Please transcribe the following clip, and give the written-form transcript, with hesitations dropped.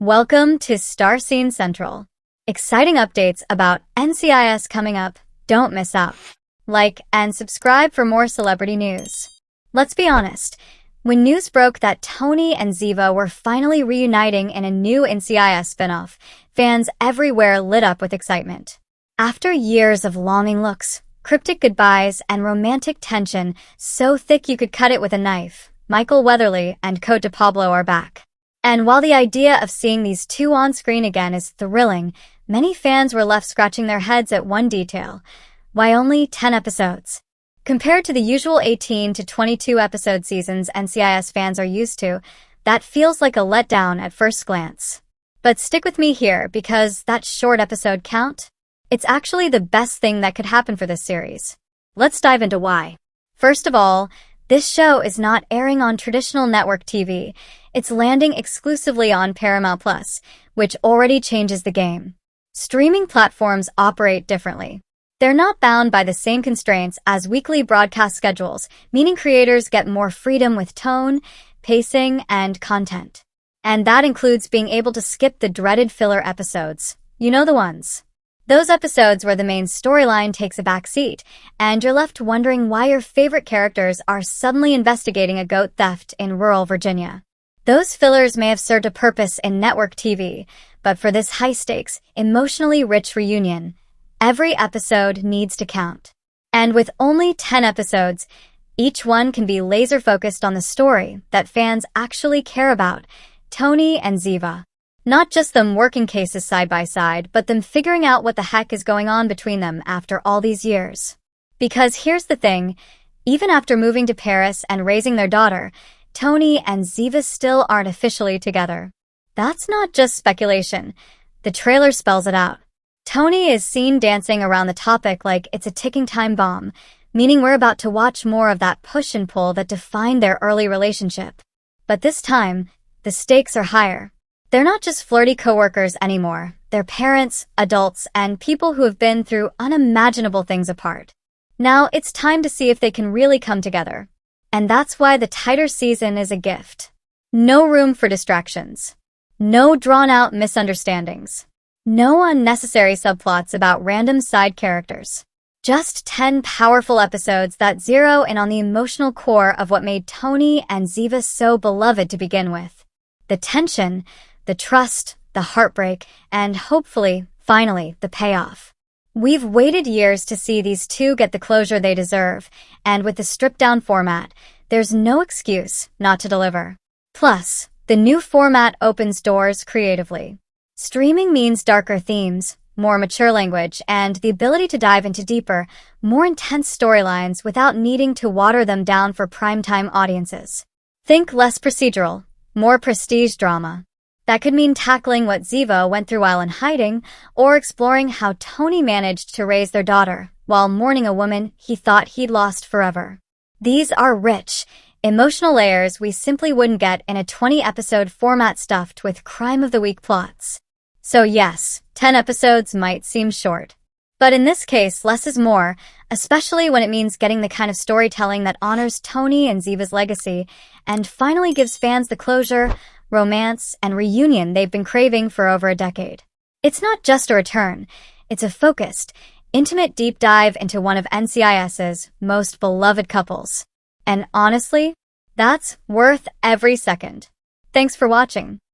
Welcome to StarScene Central. Exciting updates about NCIS coming up. Don't miss out. Like and subscribe for more celebrity news. Let's be honest. When news broke that Tony and Ziva were finally reuniting in a new NCIS spinoff, fans everywhere lit up with excitement. After years of longing looks, cryptic goodbyes, and romantic tension so thick you could cut it with a knife, Michael Weatherly and Cote Pablo are back. And while the idea of seeing these two on screen again is thrilling, many fans were left scratching their heads at one detail. Why only 10 episodes? Compared to the usual 18 to 22 episode seasons NCIS fans are used to, that feels like a letdown at first glance. But stick with me here because that short episode count? It's actually the best thing that could happen for this series. Let's dive into why. First of all, this show is not airing on traditional network TV. It's landing exclusively on Paramount+, which already changes the game. Streaming platforms operate differently. They're not bound by the same constraints as weekly broadcast schedules, meaning creators get more freedom with tone, pacing, and content. And that includes being able to skip the dreaded filler episodes. You know the ones. Those episodes where the main storyline takes a back seat, and you're left wondering why your favorite characters are suddenly investigating a goat theft in rural Virginia. Those fillers may have served a purpose in network TV, but for this high-stakes, emotionally rich reunion, every episode needs to count. And with only 10 episodes, each one can be laser-focused on the story that fans actually care about, Tony and Ziva. Not just them working cases side by side, but them figuring out what the heck is going on between them after all these years. Because here's the thing, even after moving to Paris and raising their daughter, Tony and Ziva still aren't officially together. That's not just speculation. The trailer spells it out. Tony is seen dancing around the topic like it's a ticking time bomb, meaning we're about to watch more of that push and pull that defined their early relationship. But this time, the stakes are higher. They're not just flirty coworkers anymore. They're parents, adults, and people who have been through unimaginable things apart. Now it's time to see if they can really come together. And that's why the tighter season is a gift. No room for distractions. No drawn-out misunderstandings. No unnecessary subplots about random side characters. Just 10 powerful episodes that zero in on the emotional core of what made Tony and Ziva so beloved to begin with. The tension, the trust, the heartbreak, and hopefully, finally, the payoff. We've waited years to see these two get the closure they deserve, and with the stripped-down format, there's no excuse not to deliver. Plus, the new format opens doors creatively. Streaming means darker themes, more mature language, and the ability to dive into deeper, more intense storylines without needing to water them down for primetime audiences. Think less procedural, more prestige drama. That could mean tackling what Ziva went through while in hiding, or exploring how Tony managed to raise their daughter while mourning a woman he thought he'd lost forever. These are rich, emotional layers we simply wouldn't get in a 20-episode format stuffed with crime-of-the-week plots. So yes, 10 episodes might seem short. But in this case, less is more, especially when it means getting the kind of storytelling that honors Tony and Ziva's legacy and finally gives fans the closure, romance, and reunion they've been craving for over a decade. It's not just a return. It's a focused, intimate deep dive into one of NCIS's most beloved couples. And honestly, that's worth every second. Thanks for watching.